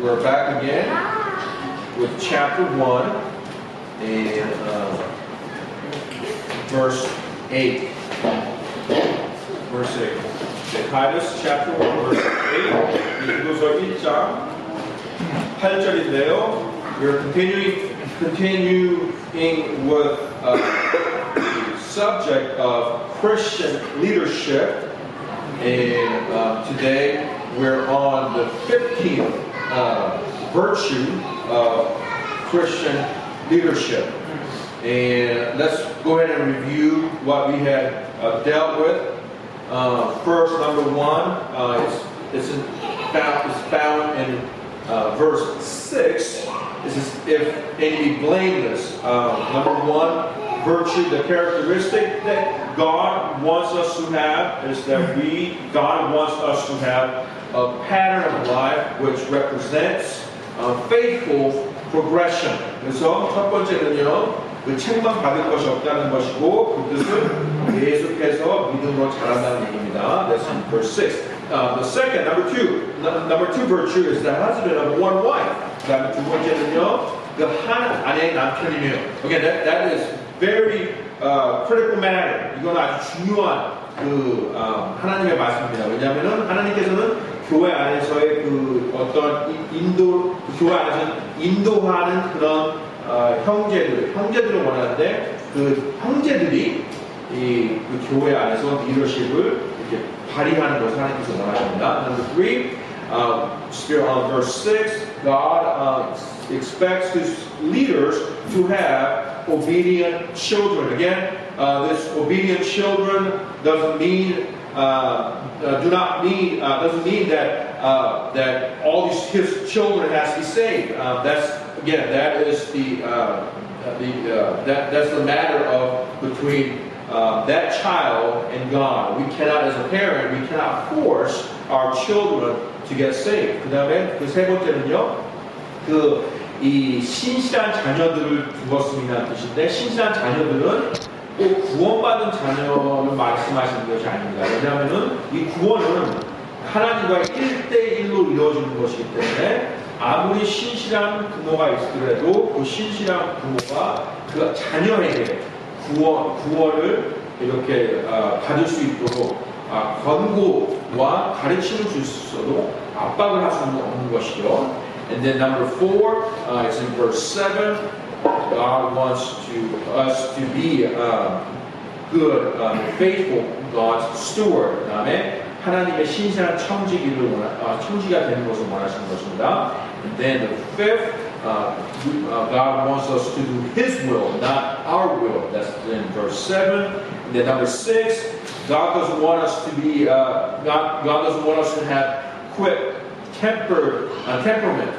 we're back again with chapter 1 and verse 8. Verse 8. Titus chapter 1 verse 8. 이도서 1장 8절인데요. We're continuing with the subject of Christian leadership. And today we're on the 15th virtue of Christian leadership. And let's go ahead and review what we had dealt with. First, number 1, it's found in verse 6. This is if any be blameless. Number 1. Virtue, the characteristic that God wants us to have is that God wants us to have a pattern of life which represents faithful progression. 그래서 첫 번째는요, 그 책만 받을 것이 없다는 것이고 그 뜻은 계속해서 믿음으로 자란다는 얘기입니다. That's in verse 6. The second, number two virtue is the husband of one wife. 그다음에 두 번째는요, 그 한 아내의 남편이며. Again, that is very critical matter. 이건 아주 중요한 하나님의 말씀입니다. 왜냐하면은 하나님께서는 교회 안에서의 그 어떤 교회 안에서 인도하는 그런 형제들을 원하는데 그 형제들이 그 교회 안에서 리더십을 이렇게 발휘하는 것을 하나님께서 원하십니다. Number 3, still on verse 6, God expects His leaders to have obedient children. Again, this obedient children doesn't mean doesn't mean that all his children has to be saved. That is that's the matter of between that child and God. We cannot, as a parent, we cannot force our children to get saved. 그다음에 그 세 번째는요, 이 신실한 자녀들을 두었음이라는 뜻인데, 신실한 자녀들은 꼭 구원받은 자녀를 말씀하시는 것이 아닙니다. 왜냐하면 이 구원은 하나님과 1대1로 이루어지는 것이기 때문에 아무리 신실한 부모가 있더라도 그 신실한 부모가 그 자녀에게 구원을 이렇게 받을 수 있도록 권고와 가르침을 줄 수 있어도 압박을 할 수는 없는 것이죠. And then number 4, it's in verse 7. God wants us to be good, faithful God's steward. 그다음에 하나님의 신실한 청지가 되는 것을 원하시는 것입니다. And then the 5th, God wants us to do His will, not our will. That's in verse 7. And then number 6, God doesn't want us to be God doesn't want us to have quick temperament.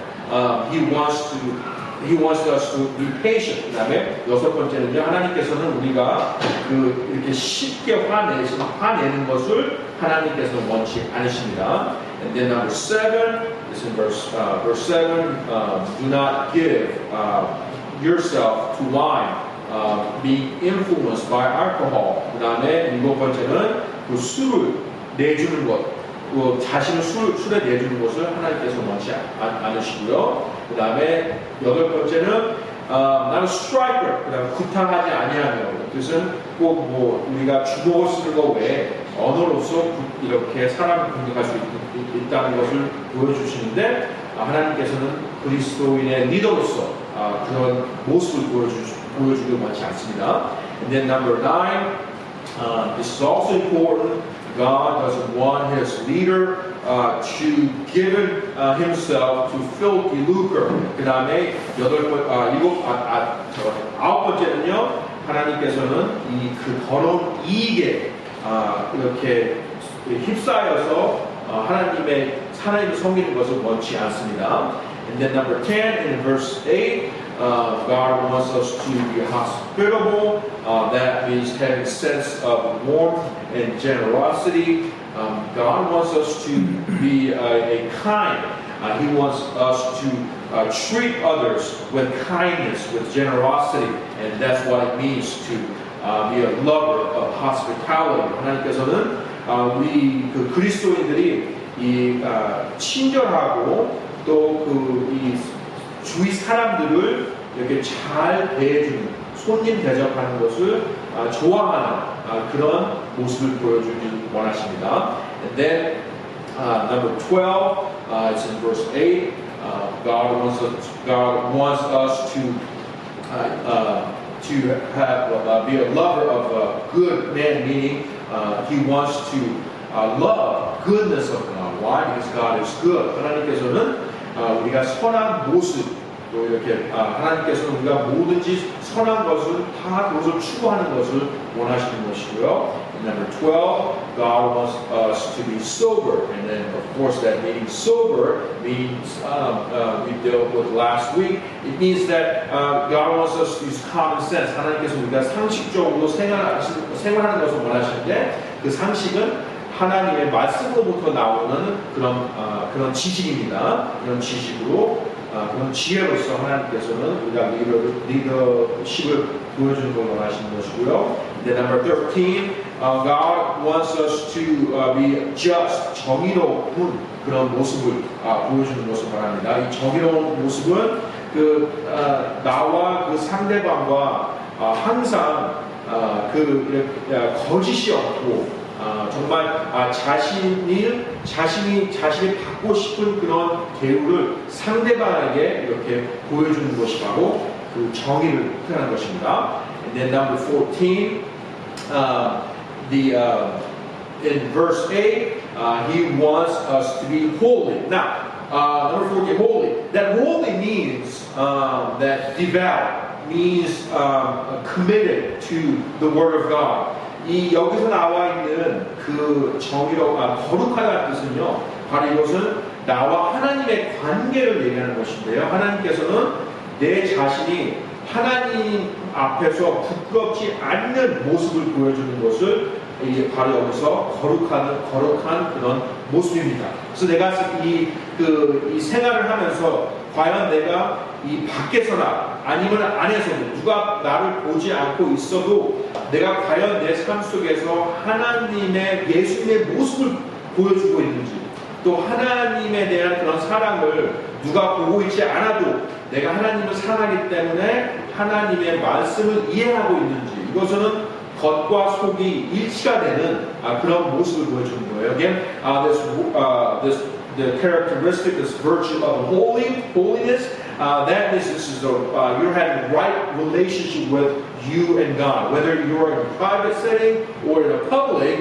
He wants us to be patient. 그다음에 여섯 번째는요, 하나님께서는 우리가 이렇게 쉽게 화내는 것을 하나님께서는 원치 않으십니다. And then number 7 is in verse 7. Do not give yourself to wine, being influenced by alcohol. 그다음에 일곱 번째는 그 술을 내주는 것. 자신을 술에 내주는 것을 하나님께서 원치 않으시고요. 그 다음에 여덟 번째는 나는 스트라이커, 그 다음에 구타하지 아니하며. 뜻은 꼭 우리가 주먹을 쓰는 것 외에 언어로서 이렇게 사람을 공격할 수 있다는 것을 보여주시는데 하나님께서는 그리스도인의 리더로서 그런 모습을 보여주길 원치 않습니다. And then number 9, this is also important. God doesn't want His leader to give himself to filthy lucre. 그 다음에 아홉 번째는요, 하나님께서는 그 더러운 이익에 이렇게 휩싸여서 하나님을 섬기는 것을 원치 않습니다. And then number 10 in verse 8, God wants us to be hospitable. That means having a sense of warmth and generosity. God wants us to be a kind. He wants us to treat others with kindness, with generosity, and that's what it means to be a lover of hospitality. 하나님께서는 우리 그리스도인들이 친절하고 또 주위 사람들을 이렇게 잘 대해주는, 손님 대접하는 것을 좋아하는 그런 모습을 보여주길 원하십니다. And then number 12, it's in verse 8. God wants us to have be a lover of a good man, meaning He wants to love goodness of God. Why? Because God is good. 하나님께서는 우리가 선한 모습, 또 이렇게 하나님께서는 우리가 뭐든지 선한 것을 다 그것을 추구하는 것을 원하시는 것이고요. And number 12, God wants us to be sober, and then of course that meaning sober means we dealt with last week. It means that God wants us to use common sense. 하나님께서 우리가 상식적으로 생활하는 것을 원하시는데 그 상식은 하나님의 말씀으로부터 나오는 그런 지식입니다. 그런 지식으로 그런 지혜로서 하나님께서는 우리가 리더십을 보여주는 걸 원하시는 것이고요. Then number 13, God wants us to be just, 정의로운 그런 모습을 보여주는 것을 바랍니다. 이 정의로운 모습은 나와 그 상대방과 항상 거짓이 없고 정말 자신이 받고 싶은 그런 대우를 상대방에게 이렇게 보여주는 것이 바로 그 정의를 표현하는 것입니다. And then number 14, in verse 8, He wants us to be holy. Now, number 14, holy. That holy means that devout, means committed to the Word of God. 여기서 나와 있는 그 거룩하다는 뜻은요, 바로 이것은 나와 하나님의 관계를 얘기하는 것인데요. 하나님께서는 내 자신이 하나님 앞에서 부끄럽지 않는 모습을 보여주는 것을 바로 여기서 거룩한 그런 모습입니다. 그래서 내가 이 생활을 하면서 과연 내가 이 밖에서나 아니면 안에서도 누가 나를 보지 않고 있어도 내가 과연 내 삶 속에서 하나님의 예수님의 모습을 보여주고 있는지, 또 하나님에 대한 그런 사랑을 누가 보고 있지 않아도 내가 하나님을 사랑하기 때문에 하나님의 말씀을 이해하고 있는지, 이것은 겉과 속이 일치가 되는 그런 모습을 보여주는 거예요. Again, the characteristic, this virtue of holiness, that is, you're having right relationship with you and God. Whether you're in a private setting or in a public,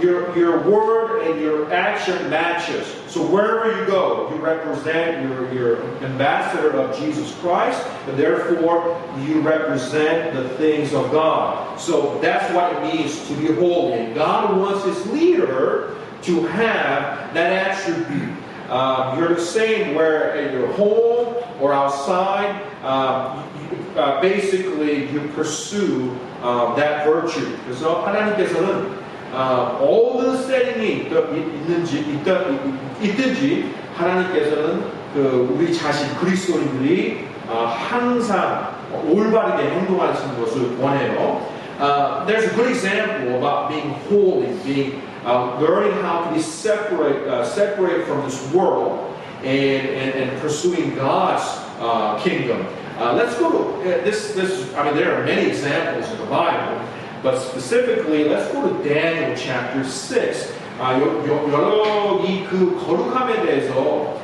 your word and your action matches. So wherever you go, you represent, you're ambassador of Jesus Christ, and therefore you represent the things of God. So that's what it means to be holy. And God wants His leader to have that attribute. You're the same where in your home or outside, basically you pursue that virtue. 그래서 하나님께서는 어느 세팅이 있든지 하나님께서는 우리 자신 그리스도인들이 항상 올바르게 행동하시는 것을 원해요. There's a good example about being holy, being learning how to be separate from this world and pursuing God's kingdom. Let's go to this. There are many examples in the Bible, but specifically, let's go to Daniel chapter 6. 여러 그 거룩함에 대해서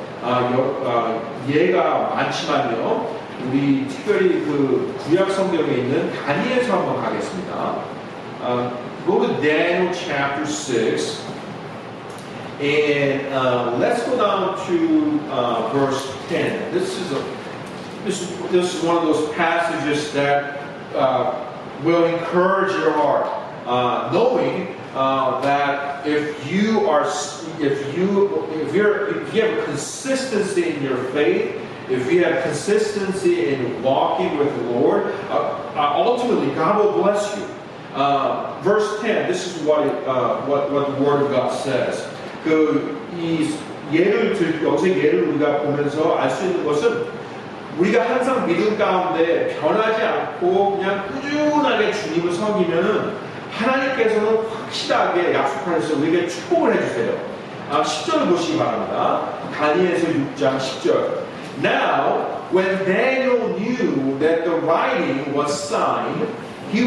예가 많지만요. 우리 특별히 그 구약 성경에 있는 다니엘서 한번 가겠습니다. Go to Daniel chapter 6, and let's go down to verse 10. This is one of those passages that will encourage your heart, knowing that if you have a consistency in your faith, if you have consistency in walking with the Lord, ultimately God will bless you. Verse 10, this is what the Word of God says. 여기서 예를 우리가 보면서 알 수 있는 것은 우리가 항상 믿음 가운데 변하지 않고 그냥 꾸준하게 주님을 섬기면은 하나님께서는 확실하게 약속하셔서 우리에게 축복을 해주세요. 10절을 보시기 바랍니다. 다니엘서 6장 10절. Now, when Daniel knew that the writing was signed, he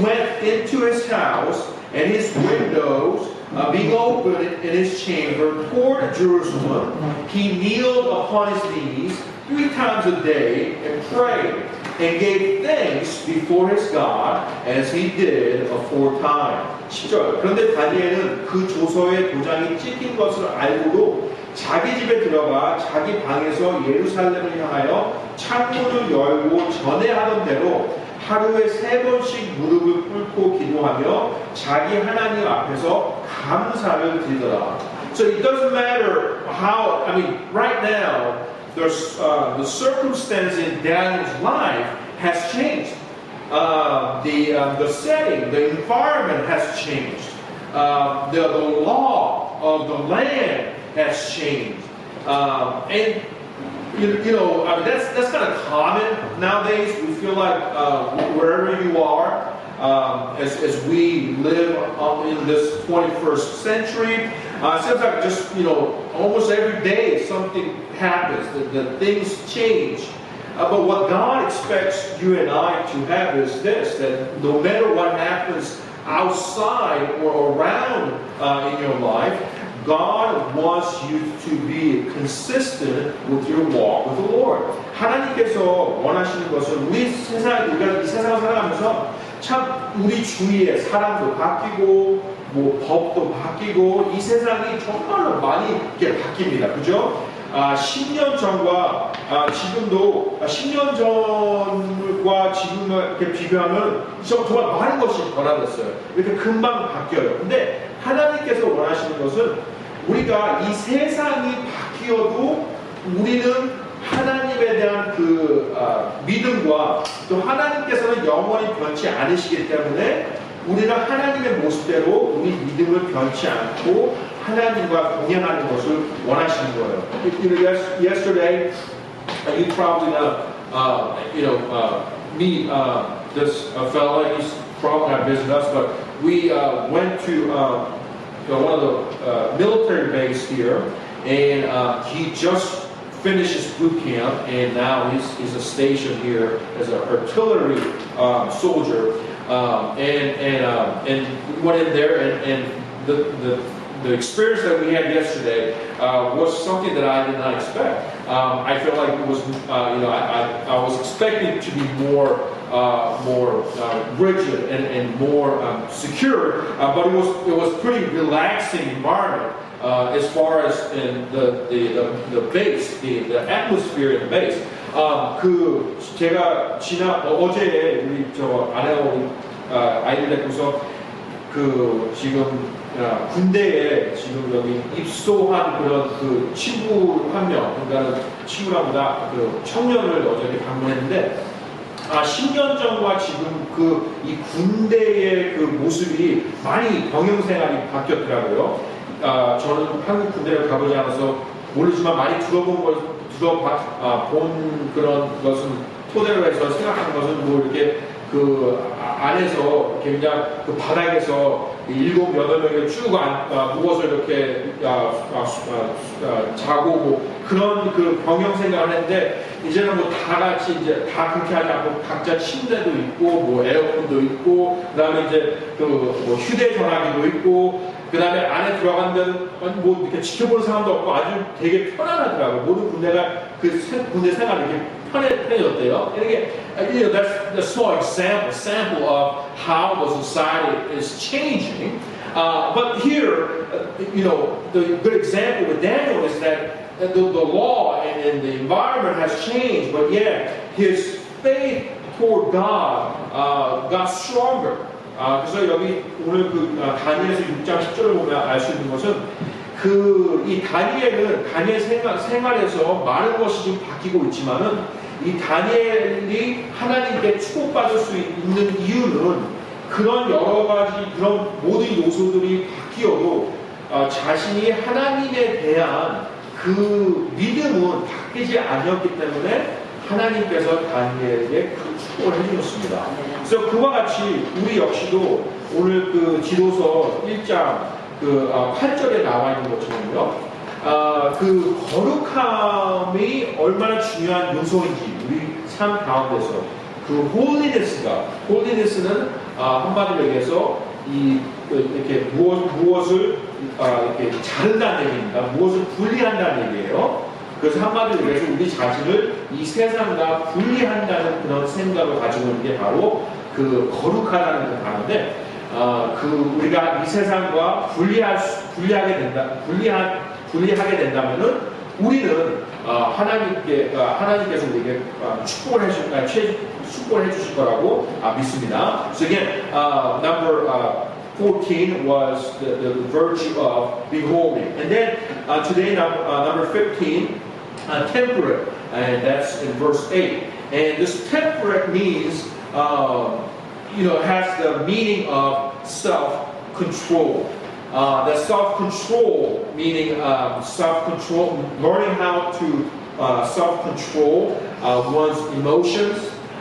went into his house, and his windows being opened in his chamber toward Jerusalem, he kneeled upon his knees 3 times a day and prayed and gave thanks before his God as he did aforetime. 10절. 그런데 다니엘은 그 조서에 도장이 찍힌 것을 알고도 자기 집에 들어가 자기 방에서 예루살렘을 향하여 창문을 열고 전에 하던 대로 하루에 3번씩 무릎을 꿇고 기도하며 자기 하나님 앞에서 감사를 드리더라. So it doesn't matter how, right now, the circumstance in Daniel's life has changed. The setting, the environment has changed. The law of the land has changed. And that's kind of common nowadays. We feel like wherever you are, as we live in this 21st century, it seems like just almost every day something happens. The things change. But what God expects you and I to have is this: that no matter what happens outside or around in your life, God wants you to be consistent with your walk with the Lord. 하나님께서 원하시는 것은 우리가 이 세상을 살아가면서 참 우리 주위에 사람도 바뀌고 법도 바뀌고 이 세상이 정말로 많이 이렇게 바뀝니다. 그죠? 10년 전과 지금도 10년 전과 지금을 이렇게 비교하면 정말 많은 것이 변화됐어요. 이렇게 금방 바뀌어요. 근데 하나님께서 원하시는 것은 우리가 이 세상이 바뀌어도 우리는 하나님에 대한 그 믿음과 또 하나님께서는 영원히 변치 않으시기 때문에 우리는 하나님의 모습대로 우리 믿음을 변치 않고 하나님과 동행하는 것을 원하시는 거예요. Yesterday, you probably meet this fella. He's probably not visiting us, but we went to one of the military base here, and he just finished his boot camp, and now he's a station here as an artillery soldier. And we went in there, and the experience that we had yesterday was something that I did not expect. I felt like it was, I was expecting to be more rigid and more secure, but it was pretty relaxing environment as far as in the base, the atmosphere in the base. 제가 어제 우리 아내하고 아이들 데리고서 지금 군대에 지금 여기 입소한 그런 친구 한 명, 그러니까 친구라보다 청년을 어제 방문했는데 10년 전과 지금 이 군대의 모습이 많이 병영생활이 바뀌었더라고요. 저는 한국 군대를 가보지 않아서 모르지만 많이 들어본 그런 것은 토대로 해서 생각하는 것은 이렇게 안에서 굉장히 바닥에서 7, 8명이 쭉 누워서 이렇게 자고 그런 병영 생활을 했는데 이제는 다 같이 이제 다 그렇게 하지 않고 각자 침대도 있고 에어컨도 있고 그다음에 이제 휴대전화기도 있고 그다음에 안에 들어가면 이렇게 지켜보는 사람도 없고 아주 되게 편안하더라고요. 모든 군대가 군대 생활이 이렇게 편해졌대요. 이게 that's a small sample of how the society is changing. But here, the good example with Daniel is that the law and the environment has changed, but yet his faith toward God got stronger. 그래서 여기 오늘 다니엘서 6장 10절을 보면 알 수 있는 것은 이 다니엘은 다니엘 생활에서 많은 것이 지금 바뀌고 있지만은 이 다니엘이 하나님께 축복받을 수 있는 이유는 그런 여러 가지 그런 모든 요소들이 바뀌어도 자신이 하나님에 대한 믿음은 바뀌지 않았기 때문에 하나님께서 다니엘에게 큰 축복을 해주셨습니다. 그래서 그와 같이 우리 역시도 오늘 지도서 1장 8절에 나와 있는 것처럼요. 그 거룩함이 얼마나 중요한 요소인지 우리 삶 가운데서 그 holiness는 한마디로 얘기해서 이렇게 무엇을 이렇게 자른다는 얘기입니다. 무엇을 분리한다는 얘기예요. 그래서 한마디로 얘기해서 우리 자신을 이 세상과 분리한다는 그런 생각을 가지고 있는 게 바로 그 거룩하다는 그 단어인데, 우리가 이 세상과 분리하게 된다면은 우리는 하나님께서 우리에게 축복을 해주실 거라고 믿습니다. So again, number 14 was the virtue of being holy, and then today number 15, temperate, and that's in verse 8. And this temperate means, has the meaning of self-control. The self-control, meaning self-control, learning how to self-control one's emotions,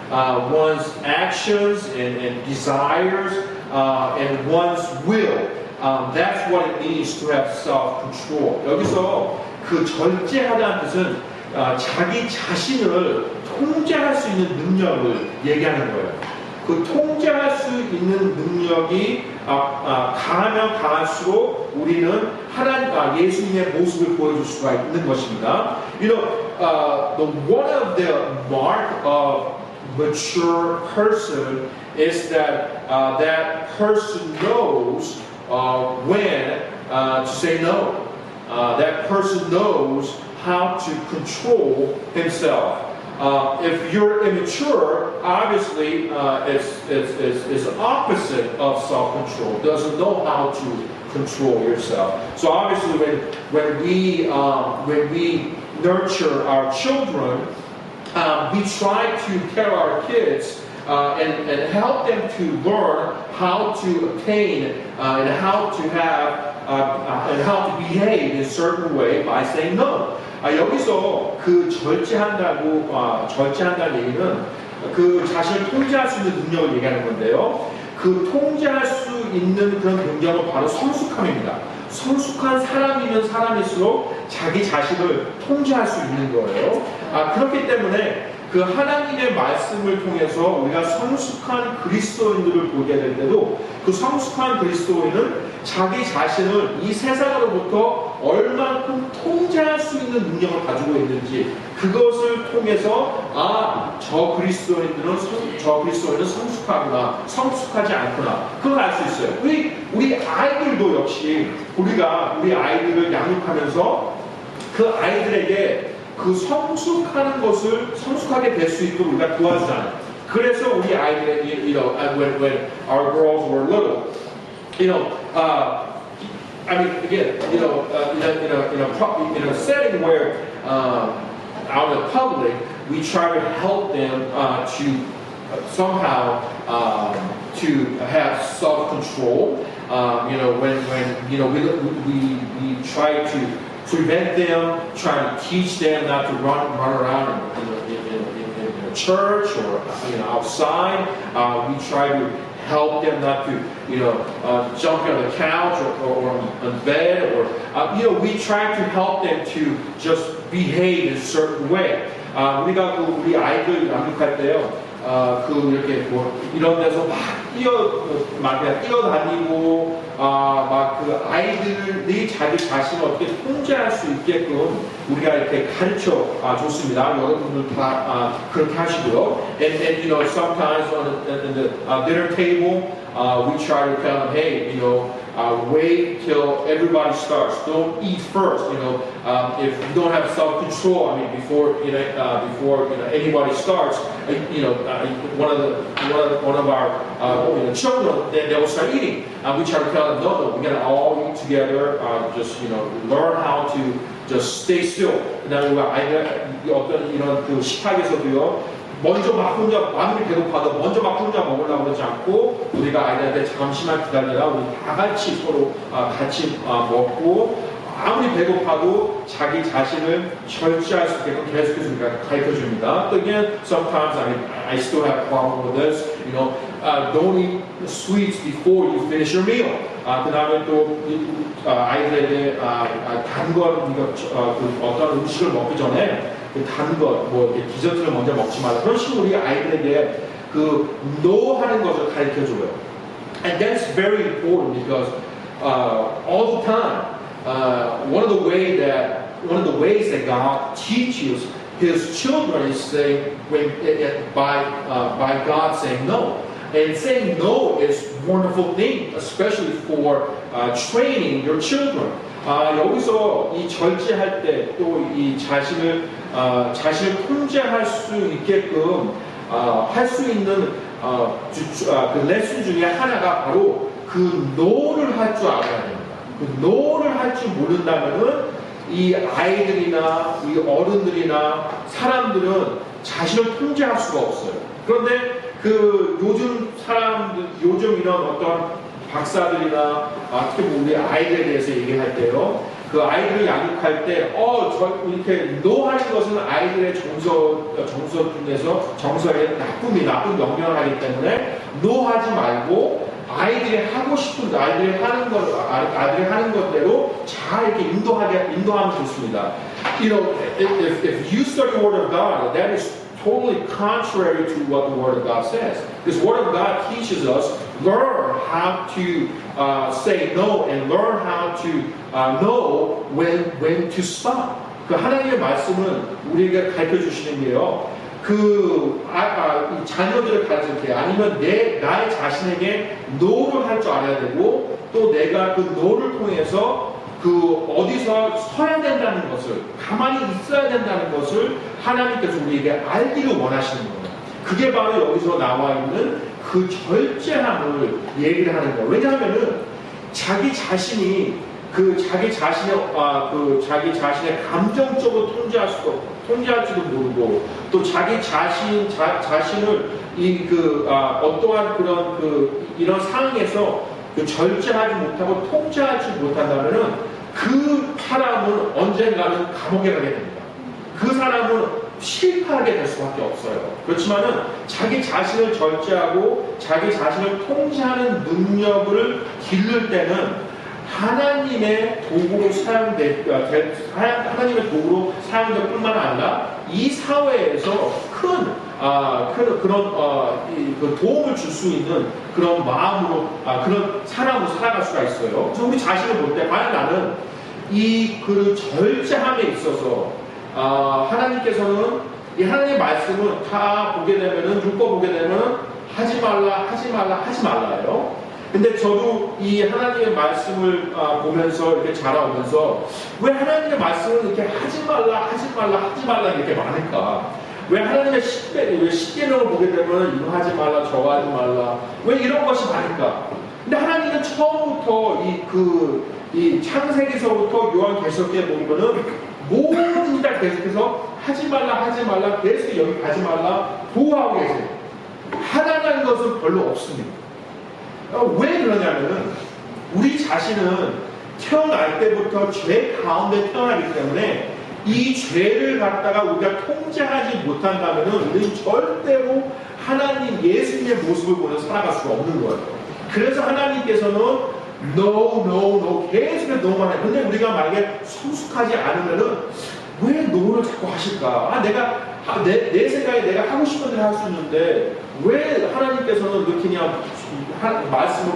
one's actions and desires, and one's will. That's what it means to have self-control. 여기서 그 절제하다는 뜻은 자기 자신을 통제할 수 있는 능력을 얘기하는 거예요. 그 통제할 수 있는 능력이 강하면 강할수록 우리는 예수님의 모습을 보여줄 수가 있는 것입니다. One of the mark of mature person is that that person knows when to say no. That person knows how to control himself. If you're immature, obviously it's the opposite of self-control. Doesn't know how to control yourself. So obviously, when we nurture our children, we try to tell our kids and help them to learn how to obtain and how to have and how to behave in a certain way by saying no. 여기서 그 절제한다는 얘기는 그 자신을 통제할 수 있는 능력을 얘기하는 건데요. 그 통제할 수 있는 그런 능력은 바로 성숙함입니다. 성숙한 사람이면 사람일수록 자기 자신을 통제할 수 있는 거예요. 그렇기 때문에 그 하나님의 말씀을 통해서 우리가 성숙한 그리스도인들을 보게 될 때도 그 성숙한 그리스도인은 자기 자신을 이 세상으로부터 얼만큼 통제할 수 있는 능력을 가지고 있는지 그것을 통해서 저 그리스도인은 성숙하구나, 성숙하지 않구나 그걸 알 수 있어요. 우리 아이들도 역시 우리가 우리 아이들을 양육하면서 그 아이들에게 그 성숙하는 것을 성숙하게 될 수 있도록 우리가 도와주잖아요. 그래서 우리 아이들에게, when our girls were little, I mean, again, in a setting where out in public, we try to help them to somehow to have self-control. We try to prevent them, trying to teach them not to run around in a church or outside. We try to help them not to jump on the couch or on bed or we try to help them to just behave in a certain way. 우리가 우리 아이들 양육할 때요. 이렇게 이런 데서 막 뛰어다니고 막 그 아이들이 자기 자신을 어떻게 통제할 수 있게끔 우리가 이렇게 가르쳐 줬습니다. 여러분들 다 그렇게 하시고요. And sometimes on the dinner table we try to tell them, hey, wait till everybody starts. Don't eat first. If you don't have self-control, I mean, before anybody starts, one of our children, they will start eating. We try to tell them, no, we're gonna all eat together. Just learn how to just stay still. 그다음에 우리가 아이들 어떤 이런 그 식탁에서도요. 먼저 막 혼자 마음이 배고파도 먼저 막 혼자 먹으려고 그러지 않고 우리가 아이들한테 잠시만 기다려라 우리 다 같이 서로 같이 먹고 아무리 배고파도 자기 자신을 절제할 수 있게끔 계속해서 우리가 가르쳐 줍니다. Again, sometimes I still have a problem with this. don't eat sweets before you finish your meal. 그 다음에 또 아이들에게 단 것, 어떤 음식을 먹기 전에 단 것, 뭐 이렇게 디저트를 먼저 먹지 말라. 그런 식으로 우리 아이들에게 no 하는 것을 가르쳐줘요. And that's very important because all the time, one of the ways that God teaches His children is saying by God saying no. And saying no is a wonderful thing, especially for training your children. 여기서 이 절제할 때 또 이 자신을 통제할 수 있게끔 할 수 있는 그 레슨 중에 하나가 바로 그 no를 할 줄 알아야 됩니다. 그 no를 할 줄 모른다면은 이 아이들이나 이 어른들이나 사람들은 자신을 통제할 수가 없어요. 그런데 그 요즘 이런 어떤 박사들이나 특히 우리 아이들에 대해서 얘기할 때요, 그 아이들을 양육할 때, 이렇게 no 하는 것은 아이들의 정서에 나쁜 영향을 하기 때문에 no 하지 말고 아이들이 하고 싶은 아이들이 하는 것대로 잘 이렇게 인도하면 좋습니다. You know, if you study the Word of God, that is totally contrary to what the Word of God says. This Word of God teaches us learn how to say no and learn how to know when to stop. 그 하나님의 말씀은 우리에게 가르쳐 주시는 게요. 이 자녀들을 가르칠 때 아니면 나의 자신에게 no를 할 줄 알아야 되고 또 내가 그 no를 통해서 어디서 서야 된다는 것을 가만히 있어야 된다는 것을 하나님께서 우리에게 알기를 원하시는 거예요. 그게 바로 여기서 나와 있는 그 절제함을 얘기를 하는 거예요. 왜냐하면은 자기 자신의 감정적으로 통제할지도 모르고 또 자기 자신을 어떠한 이런 상황에서 절제하지 못하고 통제하지 못한다면은 그 사람은 언젠가는 감옥에 가게 됩니다. 그 사람은 실패하게 될 수밖에 없어요. 그렇지만은 자기 자신을 절제하고 자기 자신을 통제하는 능력을 기를 때는 하나님의 도구로 사용될 뿐만 아니라 이 사회에서 그런 도움을 줄 수 있는 그런 마음으로 그런 사람으로 살아갈 수가 있어요. 그래서 우리 자신을 볼 때 과연 나는 그 절제함에 있어서 하나님께서는 이 하나님의 말씀을 다 보게 되면은 보게 되면은 하지 말라예요. 근데 저도 이 하나님의 말씀을 보면서 이렇게 자라오면서 왜 하나님의 말씀을 이렇게 하지 말라 이렇게 많을까? 왜 하나님의 10계명을 보게 되면 이거 하지 말라, 저거 하지 말라, 왜 이런 것이 많을까? 근데 하나님은 처음부터 이 창세기서부터 요한계시록에 보면은 모든 다 계속해서 하지 말라, 계속 여기 가지 말라 보호하고 계세요. 하나라는 것은 별로 없습니다. 왜 그러냐면은 우리 자신은 태어날 때부터 죄 가운데 태어나기 때문에 이 죄를 갖다가 우리가 통제하지 못한다면은 우리는 절대로 하나님 예수님의 모습을 보면서 살아갈 수가 없는 거예요. 그래서 하나님께서는 no 계속해서 no만 해요. 근데 우리가 만약에 성숙하지 않으면은 왜 no를 자꾸 하실까? 내 생각에 내가 하고 싶은 일을 할 수 있는데 왜 하나님께서는 이렇게 그냥 말씀을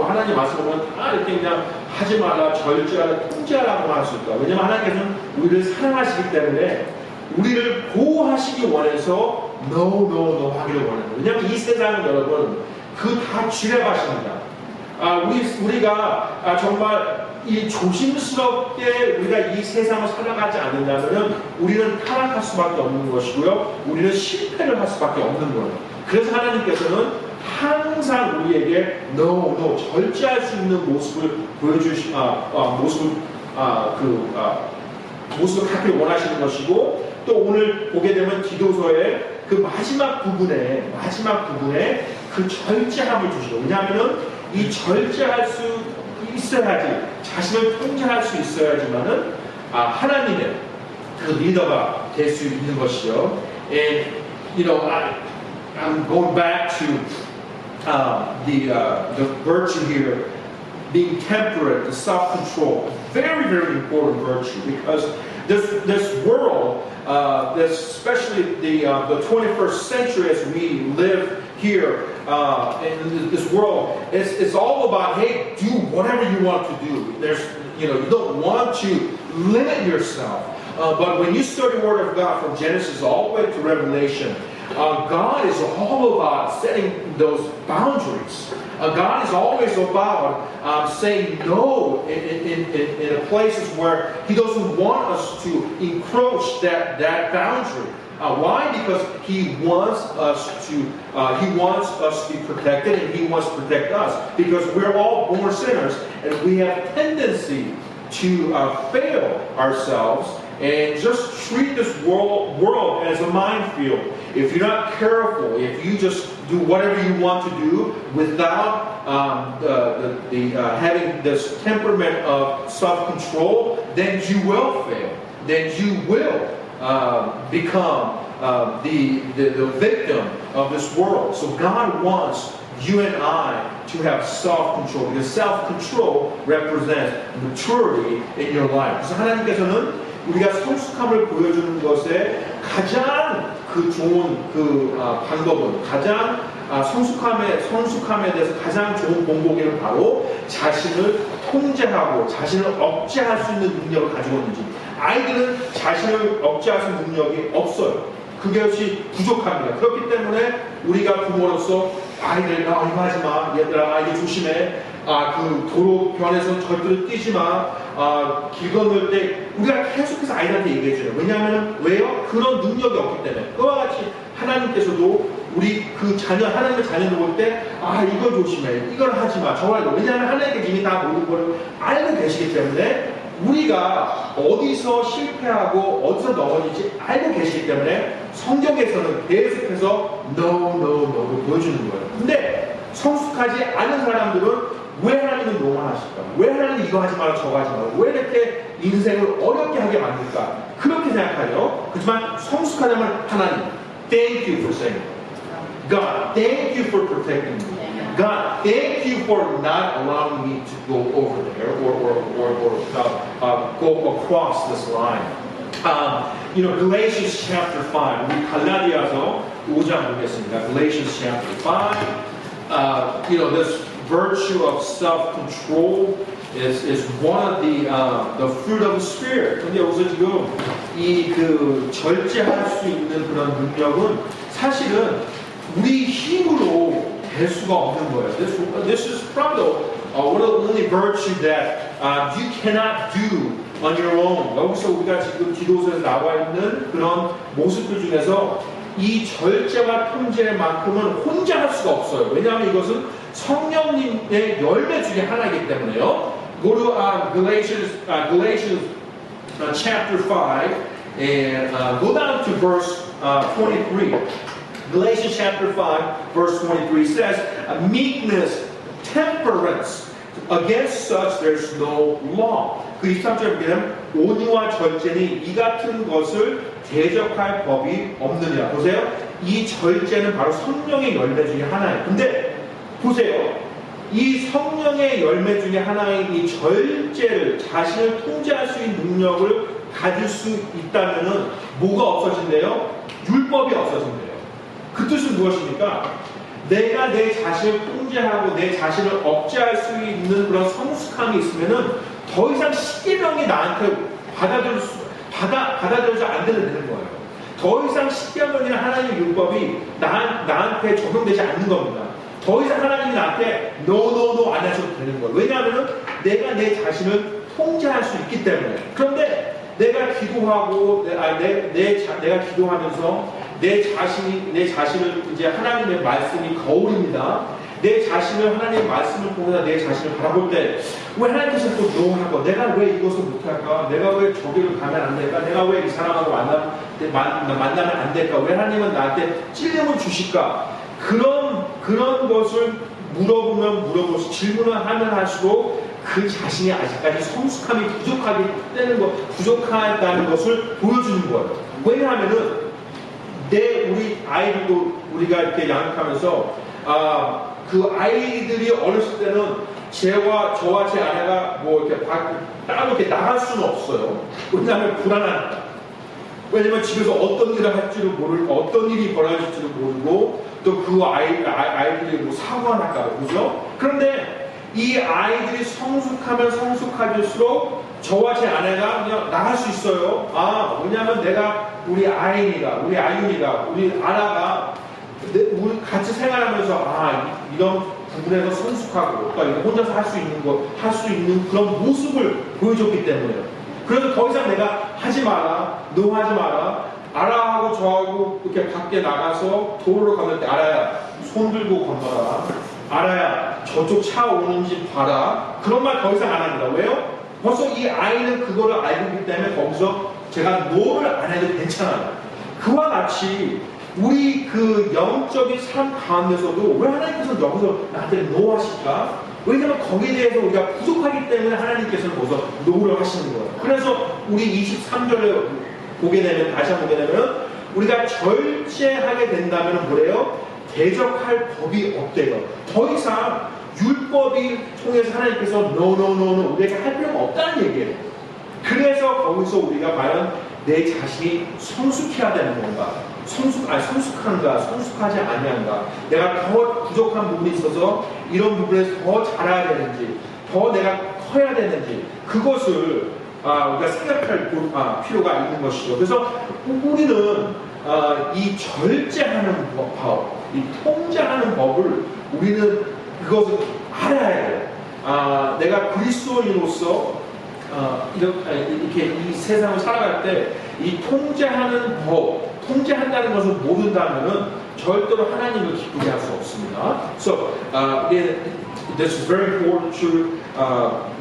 하나님 말씀을 보면 이렇게 그냥 하지 말라, 절제하라, 통제하라고 할 수 있다. 왜냐하면 하나님께서는 우리를 사랑하시기 때문에 우리를 보호하시기 원해서 no 하기를 원해요. 왜냐하면 이 세상은 여러분 다 지뢰밭입니다. 우리가 정말 이 조심스럽게 우리가 이 세상을 살아가지 않는다면 우리는 타락할 수밖에 없는 것이고요. 우리는 실패를 할 수밖에 없는 거예요. 그래서 하나님께서는 항상 우리에게 no 절제할 수 있는 모습을 모습을 갖기를 원하시는 것이고 또 오늘 보게 되면 기도서의 그 마지막 부분에 그 절제함을 주시고 왜냐하면은 이 절제할 수 있어야지 자신을 통제할 수 있어야지만은 하나님의 그 리더가 될 수 있는 것이요. And I'm going back to the virtue here, being temperate, the self-control, very, very important virtue, because this world, especially the 21st century as we live here in this world, it's all about, hey, do whatever you want to do. You don't want to limit yourself. But when you study the Word of God from Genesis all the way to Revelation, God is all about setting those boundaries. God is always about saying no in places where He doesn't want us to encroach that boundary. Why? Because He wants us to be protected, and He wants to protect us. Because we're all born sinners, and we have a tendency to fail ourselves and just treat this world as a minefield. If you're not careful, if you just do whatever you want to do without having this temperament of self-control, then you will fail. Then you will become the victim of this world. So God wants you and I to have self-control, because self-control represents maturity in your life. 그래서 하나님께서는 우리가 성숙함을 보여주는 것에 가장 좋은 방법은, 가장 성숙함에 대해서 가장 좋은 본보기는 바로 자신을 통제하고 자신을 억제할 수 있는 능력을 가지고 있는지. 아이들은 자신을 억제할 수 있는 능력이 없어요. 그것이 부족합니다. 그렇기 때문에 우리가 부모로서 아이들, 이거 하지 마, 얘들아, 이거 조심해. 그 도로변에서 절대로 뛰지 마. 길 건널 때 우리가 계속해서 아이들한테 얘기해줘요. 왜요? 그런 능력이 없기 때문에. 그와 같이 하나님께서도 우리 하나님의 자녀를 볼 때, 이걸 조심해. 이걸 하지 마. 저걸. 왜냐하면 하나님께 이미 다 모든 걸 알고 계시기 때문에 우리가 어디서 실패하고 어디서 넘어질지 알고 계시기 때문에 성경에서는 계속해서 no 보여주는 거예요. 근데 성숙하지 않은 사람들은 왜 하나님은 노만하실까? 왜 하나님은 이거 하지 마라 저거 하지 마라? 왜 이렇게 인생을 어렵게 하게 만들까? 그렇게 생각하죠. 그렇지만 성숙하다면 하나님, thank you for saving me. God, thank you for protecting me. God, thank you for not allowing me to go over there or go across this line. Galatians chapter 5. 우리 갈라디아서 5장 보겠습니다. Galatians chapter 5. This virtue of self-control is one of the fruit of the Spirit. 근데 여기서 지금 절제할 수 있는 그런 능력은 사실은 우리 힘으로 될 수가 없는 거예요. This is probably one of the only virtue that you cannot do on your own. 여기서 우리가 지금 기도서에 나와 있는 그런 모습들 중에서 이 절제와 통제만큼은 혼자 할 수가 없어요. 왜냐하면 이것은 성령님의 열매 중에 하나이기 때문에요. Go to Galatians chapter 5 and go down to verse 23. Galatians chapter 5 verse 23 says, meekness, temperance, against such there's no law. 그 23절에 보면 온유와 절제니 이 같은 것을 대적할 법이 없느니라. 보세요. 이 절제는 바로 성령의 열매 중에 하나예요. 근데 보세요. 이 성령의 열매 중에 하나인 이 절제를, 자신을 통제할 수 있는 능력을 가질 수 있다면은 뭐가 없어진대요? 율법이 없어진대요. 그 뜻은 무엇입니까? 내가 내 자신을 통제하고 내 자신을 억제할 수 있는 그런 성숙함이 있으면은 더 이상 십계명이 나한테 받아들여져 안 되는 거예요. 더 이상 십계명이나 하나님의 율법이 나한테 적용되지 않는 겁니다. 더 이상 하나님이 나한테 no 안 하셔도 되는 거예요. 왜냐하면 내가 내 자신을 통제할 수 있기 때문에. 그런데 내가 기도하고 내가 기도하면서 내 자신을 이제 하나님의 말씀이 거울입니다. 내 자신을 하나님의 말씀을 통해서 내 자신을 바라볼 때 왜 하나님께서 또 노하고 내가 왜 이것을 못할까? 내가 왜 저기를 가면 안 될까? 내가 왜 이 사람하고 만나면 안 될까? 왜 하나님은 나한테 찔림을 주실까? 그런 것을 물어볼수록 질문을 하면 할수록 그 자신이 아직까지 성숙함이 부족하다는 것을 보여주는 거예요. 왜냐하면은 우리 아이들도 우리가 이렇게 양육하면서 그 아이들이 어렸을 때는 저와 제 아내가 뭐 이렇게 따로 이렇게 나갈 수는 없어요. 왜냐하면 불안하니까. 왜냐면 집에서 어떤 일을 할지를 모르고, 어떤 일이 벌어질지를 모르고, 또 그 아이들이 뭐 사고가 날까, 그죠? 그런데 이 아이들이 성숙하면 성숙할수록 저와 제 아내가 그냥 나갈 수 있어요. 왜냐면 내가 우리 아윤이가, 우리 아라가 우리 같이 생활하면서 이런 부분에서 성숙하고 또 혼자서 할 수 있는 그런 모습을 보여줬기 때문에요. 그래서 더 이상 내가 하지 마라, 너 하지 마라. 아라하고 저하고 이렇게 밖에 나가서 도로로 가면 때 아라야 손 들고 건너라. 아라야 저쪽 차 오는지 봐라. 그런 말 더 이상 안 합니다. 왜요? 벌써 이 아이는 그거를 알고 있기 때문에 거기서 제가 노를 안 해도 괜찮아요. 그와 같이 우리 그 영적인 삶 가운데서도 왜 하나님께서 여기서 나한테 노 하실까? 왜냐면 거기에 대해서 우리가 부족하기 때문에 하나님께서는 벌써 노를 하시는 거예요. 그래서 우리 23절에 보게 되면, 다시 한번 보게 되면, 우리가 절제하게 된다면 뭐래요? 대적할 법이 없대요. 더 이상 율법이 통해서 하나님께서 no 우리에게 할 필요가 없다는 얘기예요. 그래서 거기서 우리가 과연 내 자신이 성숙해야 되는 건가? 성숙한가? 성숙하지 아니한가? 내가 더 부족한 부분이 있어서 이런 부분에서 더 잘해야 되는지, 더 내가 커야 되는지, 그것을 우리가 생각할 필요가 있는 것이죠. 그래서 우리는 이 절제하는 법, 이 통제하는 법을 우리는 그것을 알아야 돼요. 내가 그리스도인으로서 이렇게 이 세상을 살아갈 때 이 통제하는 법, 통제한다는 것을 모른다면은 절대로 하나님을 기쁘게 할 수 없습니다. So this is very important to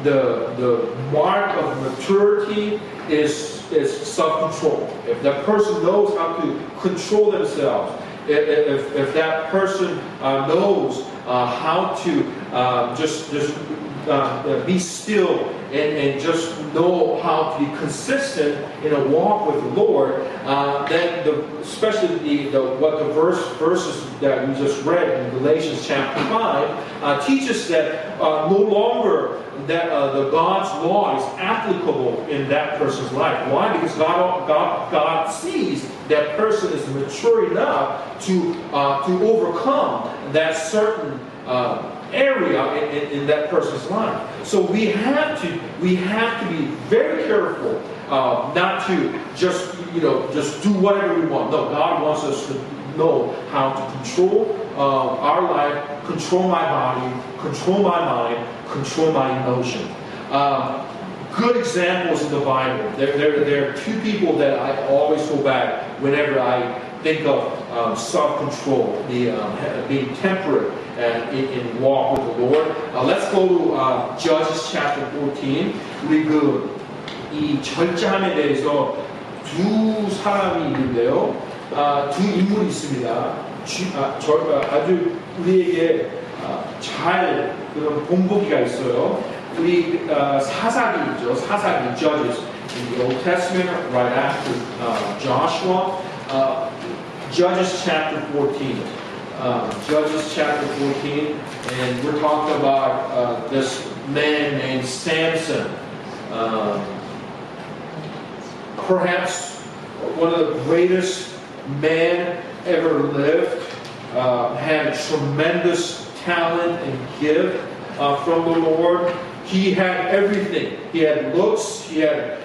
the mark of maturity is self-control. If that person knows how to control themselves, if that person knows how to just be still and just know how to be consistent in a walk with the Lord, then especially what the verses that we just read in Galatians chapter 5 teaches that no longer that the God's law is applicable in that person's life. Why? Because God sees that person is mature enough to overcome that certain area in that person's life. So we have to be very careful not to just do whatever we want. No, God wants us to know how to control our life, control my body, control my mind, control my emotion. Good examples in the Bible. There are two people that I always go back whenever I think of self-control, being temperate in walk with the Lord. Let's go to Judges chapter 14. 우리 이 절제함에 대해서 두 사람이 있는데요. 두 인물이 있습니다. 아주 우리에게 잘 그런 본보기가 있어요. 우리 사사기 있죠. 사사기 Judges in the Old Testament right after Joshua. Judges chapter 14. Judges chapter 14, and we're talking about this man named Samson. Perhaps one of the greatest men ever lived, had tremendous talent and gift from the Lord. He had everything. He had looks, he had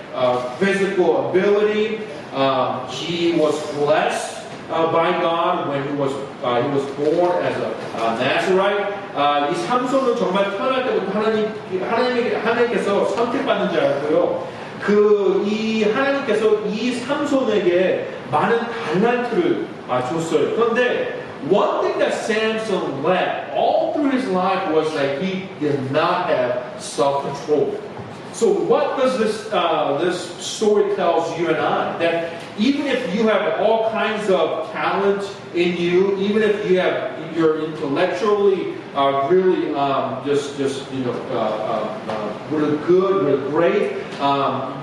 physical ability. He was blessed by God when he was born as a Nazarite. 이 삼손은 정말 태어날 때부터 하나님께서 선택받는 자였고요. 이 하나님께서 이 삼손에게 많은 달란트를 줬어요. 그런데 one thing that Samson lacked all through his life was that he did not have self-control. So what does this story tells you and I? That even if you have all kinds of talent in you, even if you're intellectually really really good, really great,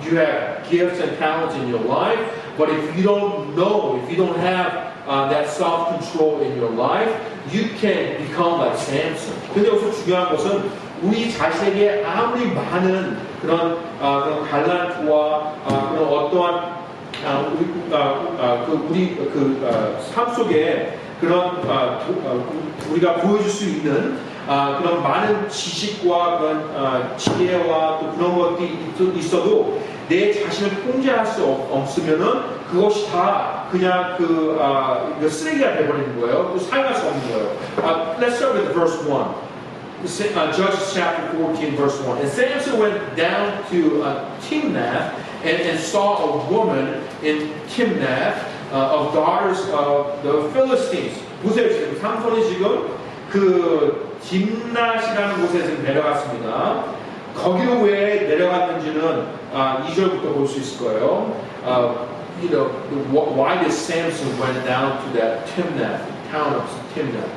you have gifts and talents in your life, But if you don't know, if you don't have that self-control in your life, you can become like Samson. 근데 여기서 중요한 것은 우리 자신에게 아무리 많은 그런 달란트와 그런 어떠한 우리 삶 속에 그런 우리가 보여줄 수 있는 그런 많은 지식과 그런 지혜와 또 그런 것들이 있어도 내 자신을 통제할 수 없으면은 그것이 다 그냥 쓰레기가 되어버리는 거예요. 또 사용할 수 없는 거예요. Let's start with verse 1. Judges chapter 14, verse 1. And Samson went down to Timnath and saw a woman in Timnath of daughters of the Philistines. 보세요, 지금 삼손이 지금 그 dimnat이라는 곳에 지금 내려갔습니다. 거기로 왜 내려갔는지는 2절부터 볼 수 있을 거예요. You know, why did Samson went down to that Timnath, town of Timnath?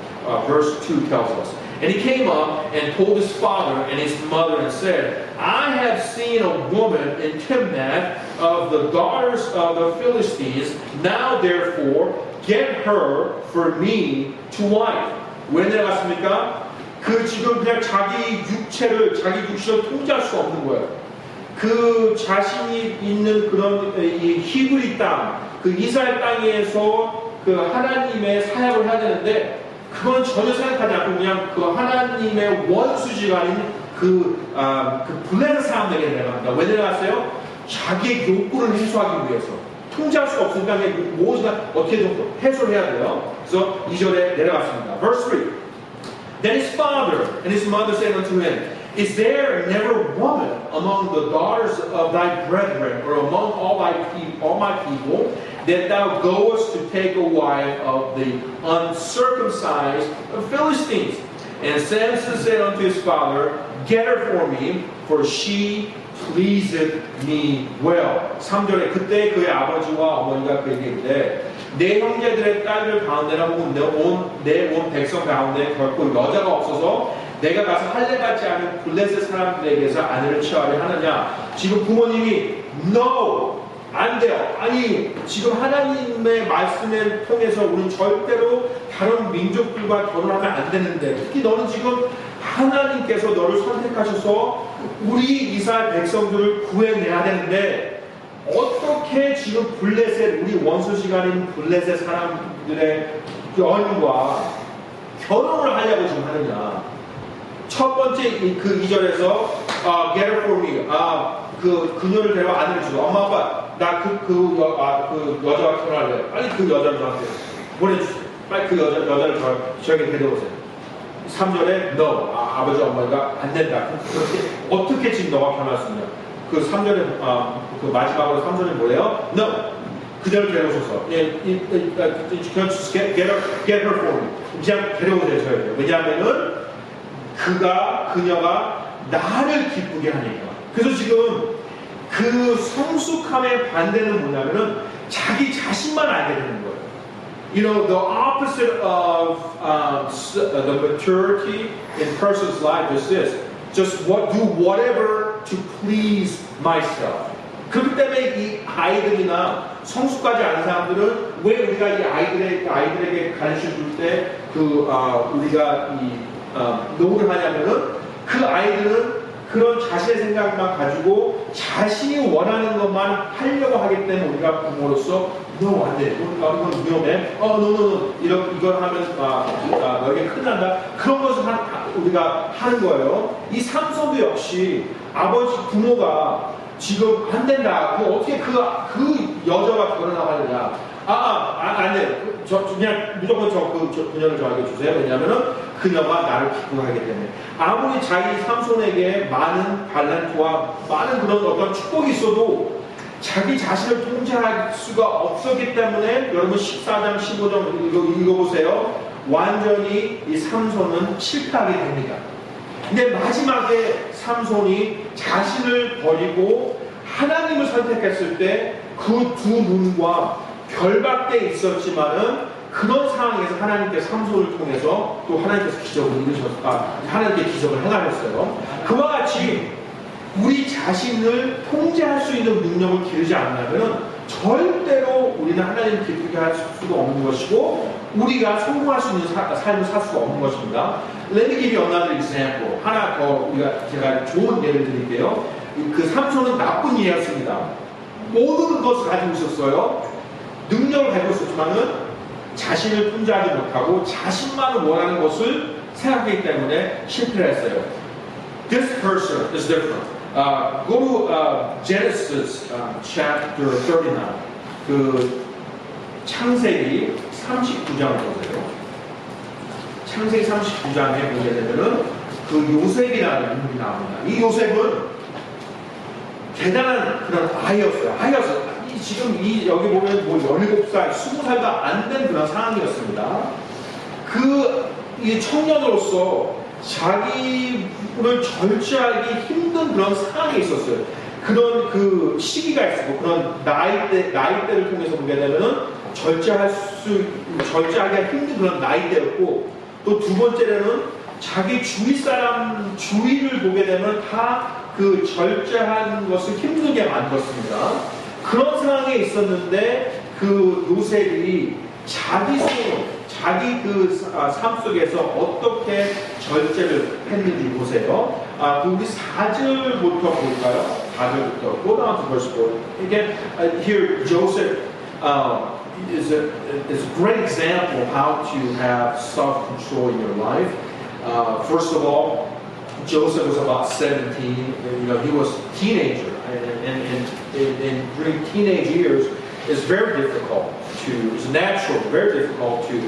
Verse 2 tells us. And he came up and told his father and his mother and said, I have seen a woman in Timnath of the daughters of the Philistines. Now therefore get her for me to wife. 왜 내려갔습니까? 지금 그냥 자기 육체를 통제할 수 없는 거예요. 그 자신이 있는 그런 이 히브리 땅, 그 이스라엘 땅에서 그 하나님의 사역을 해야 되는데 그건 전혀 생각하지 않고 그냥 그 하나님의 원수지간인 그 블레셋 사람들에게 내려갑니다. 왜 내려갔어요? 자기의 욕구를 해소하기 위해서. 통제할 수가 없으니까 무엇이나 어떻게 좀 해소를 해야 돼요. 그래서 2절에 내려갔습니다. Verse 3. Then his father and his mother said unto him, Is there never woman among the daughters of thy brethren, or among all my people, that thou goest to take a wife of the uncircumcised Philistines? And Samson said unto his father, Get her for me, for she pleaseth me well. 3절에 그때 그의 아버지와 어머니가 그에게 이르되 내 형제들의 딸들 가운데나 혹은 내 온 백성 가운데 결코 여자가 없어서 내가 가서 할례 받지 않은 블레셋 사람들에게서 아내를 취하려 하느냐. 지금 부모님이 No! 안 돼요. 아니 지금 하나님의 말씀을 통해서 우리는 절대로 다른 민족들과 결혼하면 안 되는데 특히 너는 지금 하나님께서 너를 선택하셔서 우리 이스라엘 백성들을 구해내야 되는데 어떻게 지금 블레셋 우리 원수지간인 블레셋 사람들의 여인과 결혼을 하려고 지금 하느냐. 첫 번째 그 2절에서 get her for me. 그녀를 데려와 아내를 주고 엄마 아빠 나 그 여자와 결혼할래. 빨리 그 여자를 저한테 보내주세요. 빨리 그 여자를 저에게 데려오세요. 3절에 no. 아버지 어머니가 안 된다. 어떻게 지금 너가 결혼할 수 있냐. 그 3절에 그 마지막으로 3절에 뭐예요? No. 그녀를 데려오셔서 get her for me. 그냥 데려오세요 저에게. 왜냐하면은 그녀가 나를 기쁘게 하니까. 그래서 지금 그 성숙함의 반대는 뭐냐면은 자기 자신만 알게 되는 거예요. You know, the opposite of the maturity in a person's life is this. Just do whatever to please myself. 그렇기 때문에 이 아이들이나 성숙하지 않은 사람들은 왜 우리가 이 아이들에게 가르쳐 줄 때 우리가 노력을 하냐면은 그 아이들은 그런 자신의 생각만 가지고 자신이 원하는 것만 하려고 하기 때문에 우리가 부모로서 no, 안 돼. 이건 위험해. no. 이걸 하면 너에게 큰일 난다. 그런 것을 우리가 하는 거예요. 이 삼손도 역시 부모가 지금 안 된다. 어떻게 그 여자와 결혼하느냐. 안 돼. 그냥 무조건 그녀를 저에게 주세요. 왜냐하면은 그녀가 나를 기쁘하기 때문에. 아무리 자기 삼손에게 많은 달란트와 많은 그런 어떤 축복이 있어도 자기 자신을 통제할 수가 없었기 때문에 여러분 14장 15장 읽어보세요. 완전히 이 삼손은 실패하게 됩니다. 근데 마지막에 삼손이 자신을 버리고 하나님을 선택했을 때 그 두 눈과 결박돼 있었지만은 그런 상황에서 하나님께서 삼손을 통해서 또 하나님께서 하나님께 기적을 행하셨어요. 그와 같이 우리 자신을 통제할 수 있는 능력을 기르지 않으면 절대로 우리는 하나님을 기쁘게 할 수가 없는 것이고 우리가 성공할 수 있는 삶을 살 수가 없는 것입니다. Let me give you another example. 하나 더 제가 좋은 예를 드릴게요. 그 삼손은 나쁜 이였습니다. 모든 것을 가지고 있었어요. 능력을 가지고 있었지만은 자신을 통제하지 못하고 자신만을 원하는 것을 생각하기 때문에 실패를 했어요. This person is different. Go to Genesis chapter 39. 그 창세기 39장을 보세요. 창세기 39장에 보게 되면은 그 요셉이라는 인물이 나옵니다. 이 요셉은 대단한 그런 아이였어요. 지금 여기 보면 뭐 17살, 20살도 안 된 그런 상황이었습니다. 이 청년으로서 자기를 절제하기 힘든 그런 상황에 있었어요. 그런 그 시기가 있었고, 그런 나이대를 통해서 보게 되면은 절제하기가 힘든 그런 나이대였고, 또 두 번째로는 자기 주위를 보게 되면 다 그 절제하는 것을 힘들게 만들었습니다. 그런 상황에 있었는데 그 요셉이 자기 삶 속에서 어떻게 절제를 했는지 보세요. 우리 4절부터 볼까요? 4절부터. Go down to verse 4. Again, here Joseph is a great example of how to have self-control in your life. First of all, Joseph was about 17. He was a teenager, and during teenage years, it's very difficult it's natural, very difficult to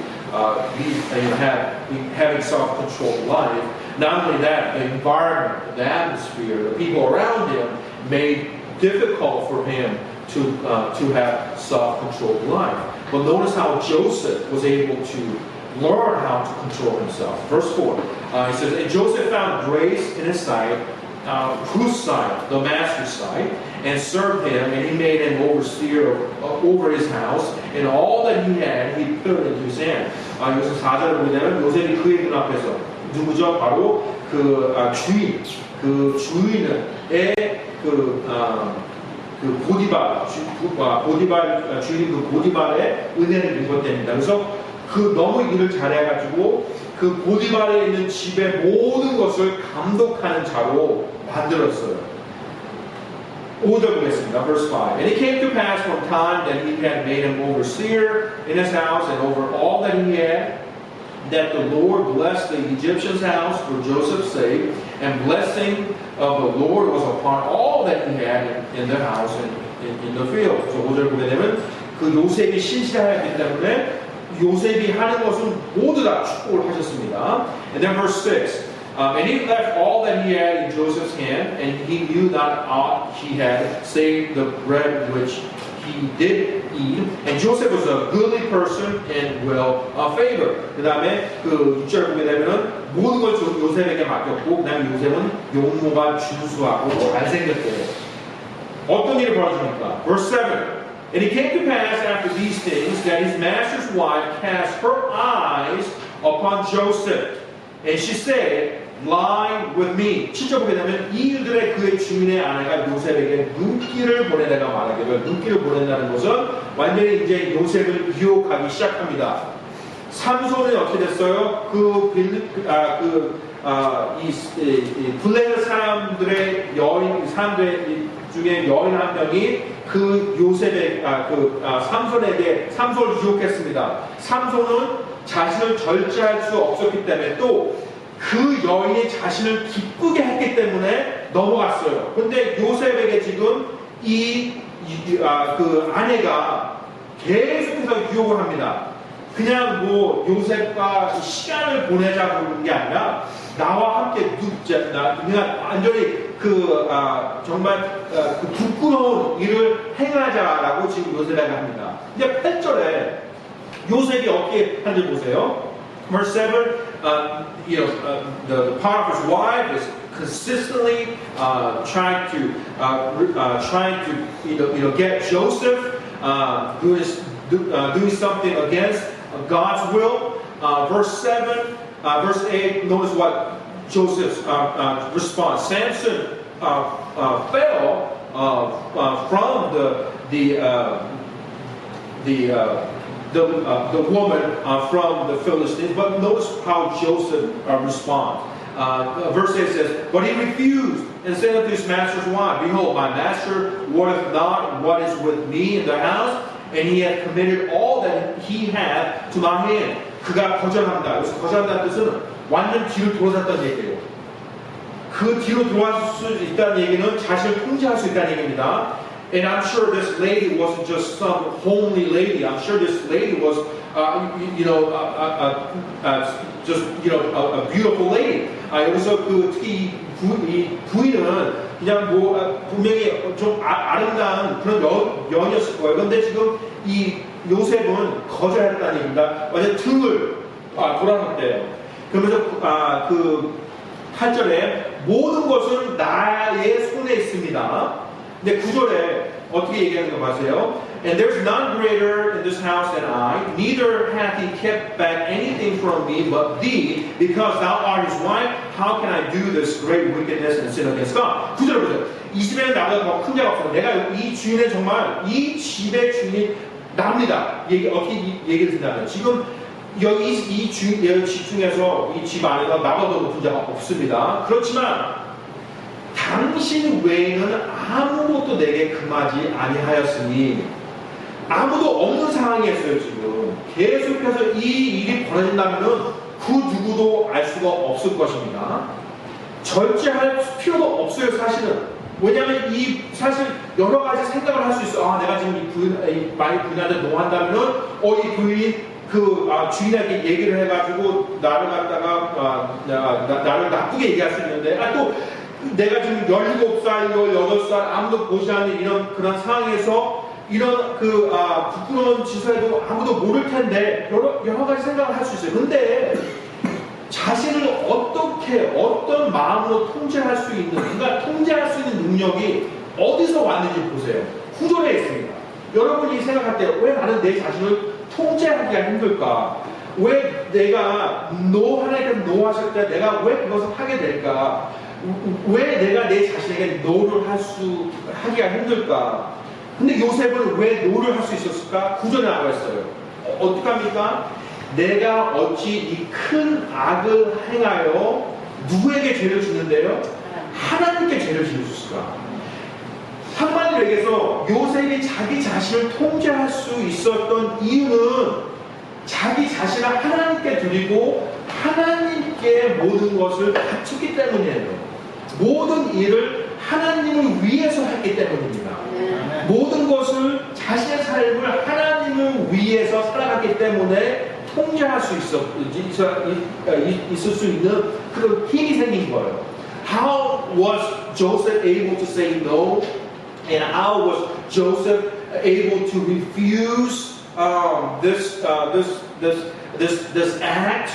having self-control in life. Not only that, the environment, the atmosphere, the people around him made difficult for him to have self-control in life. But notice how Joseph was able to learn how to control himself. Verse 4, he says, and Joseph found grace in his sight, whose side? The master's side, and served him, and he made him overseer over his house, and all that he had, he put into his hand. 여기서 4절을 보게 되면 요셉이 그의 눈앞에서 누구죠? 바로 주인의 주인 보디발의 은혜를 입었답니다. 그래서 너무 일을 잘해가지고 그 보디발에 있는 집의 모든 것을 감독하는 자로 만들었어요. 5절 보겠습니다. Verse 5. And it came to pass from time that he had made him overseer in his house and over all that he had, that the Lord blessed the Egyptian's house for Joseph's sake, and blessing of the Lord was upon all that he had in the house and in the field. 그래서 5절 보게 되면 그 요셉이 신실하기 때문에 요셉이 하는 것은 모두 다 축복을 하셨습니다. And then verse 6. And he left all that he had in Joseph's hand, and he knew not aught he had, save the bread which he did eat. And Joseph was a goodly person and well favored. 그 다음에 그 6절 보게 되면은 모든 걸 요셉에게 맡겼고, 그 다음에 요셉은 용모가 준수하고 잘생겼대요. 어떤 일이 벌어집니까? Verse 7. And it came to pass after these things that his master's wife cast her eyes upon Joseph. And she said, lie with me. 7절 보게 되면 이 일들의 그의 주인의 아내가 요셉에게 눈길을 보내다가 말하게 돼요. 눈길을 보낸다는 것은 완전히 이제 요셉을 유혹하기 시작합니다. 삼손은 어떻게 됐어요? 블레셋 사람들의 중에 여인 한 명이 그 요셉의 삼손을 유혹했습니다. 삼손은 자신을 절제할 수 없었기 때문에 또 그 여인이 자신을 기쁘게 했기 때문에 넘어갔어요. 근데 요셉에게 지금 그 아내가 계속해서 유혹을 합니다. 그냥 뭐 요셉과 시간을 보내자고 그런 게 아니라 나와 함께 눕자, 그냥 완전히 정말 부끄러운 일을 행하자라고 지금 요셉에게 합니다. 이제 8절에 요셉이 어떻게 하는지 보세요. Verse 7, the Potiphar's wife is consistently trying to get Joseph who is doing something against God's will. Verse 7, verse 8. Notice what Joseph's response. Samson fell from the woman from the Philistines. But notice how Joseph responds. Verse 8 says, "But he refused and said unto his master's wife, Behold, my master wotteth not what is with me in the house, and he hath committed all that he had to my hand." 그가 거절한다. 여기서 거절한다는 뜻은 완전 뒤로 돌아섰다는 얘기예요. 그 뒤로 돌아설 수 있다는 얘기는 자신을 통제할 수 있다는 얘기입니다. And I'm sure this lady wasn't just some homely lady. I'm sure this lady was, just a beautiful lady. 여기서 그 특히 이 부인은 그냥 뭐 분명히 좀 아름다운 그런 여인이었을 거예요. 그런데 지금 이 요셉은 거절했다는 얘기입니다. 완전 등을 돌아섰대요. 그러면서 그 8절에 모든 것은 나의 손에 있습니다. 근데 9절에 어떻게 얘기하는 거 아세요? And there's none greater in this house than I, neither hath he kept back anything from me but thee, because thou art his wife. How can I do this great wickedness and sin against God? 9절 보세요. 이 집에는 나보다 더 큰 자가 없어. 내가 이 주인은 정말 이 집의 주인이 납니다. 어떻게 얘기를 듣냐면 지금 여기 이 집 중에서 이 집 안에서 나보다 더 높은 자가 없습니다. 그렇지만 당신 외에는 아무것도 내게 금하지 아니하였으니 아무도 없는 상황이었어요. 지금 계속해서 이 일이 벌어진다면 그 누구도 알 수가 없을 것입니다. 절제할 필요도 없어요. 사실은. 왜냐하면 이 사실 여러 가지 생각을 할 수 있어. 내가 지금 만약 부인한테 노한다면은 이 부인이 주인에게 얘기를 해가지고 나를 갖다가 나를 나쁘게 얘기할 수 있는데 또 내가 지금 17살, 18살 아무도 보지 않는 이런 그런 상황에서 이런 부끄러운 짓을 해도 아무도 모를 텐데 여러 가지 생각을 할 수 있어요. 근데 자신을 어떤 마음으로 통제할 수 있는, 그러니까 통제할 수 있는 능력이 어디서 왔는지 보세요. 9절에 있습니다. 여러분이 생각할 때 왜 나는 내 자신을 통제하기가 힘들까? 왜 내가 하나님께서 노하실 때 내가 왜 그것을 하게 될까? 왜 내가 내 자신에게 노를 하기가 힘들까? 근데 요셉은 왜 노를 할 수 있었을까? 9절에 나와 있어요. 어떡합니까? 내가 어찌 이 큰 악을 행하여 누구에게 죄를 주는데요? 하나님께 죄를 지었을까? 한마디로 요셉이 자기 자신을 통제할 수 있었던 이유는 자기 자신을 하나님께 드리고 하나님께 모든 것을 바쳤기 때문이에요. 모든 일을 하나님을 위해서 했기 때문입니다. 모든 것을 자신의 삶을 하나님을 위해서 살아갔기 때문에 통제할 수 있을 수 있는 그런 힘이 생긴 거예요. How was Joseph able to say no? And how was Joseph able to refuse this act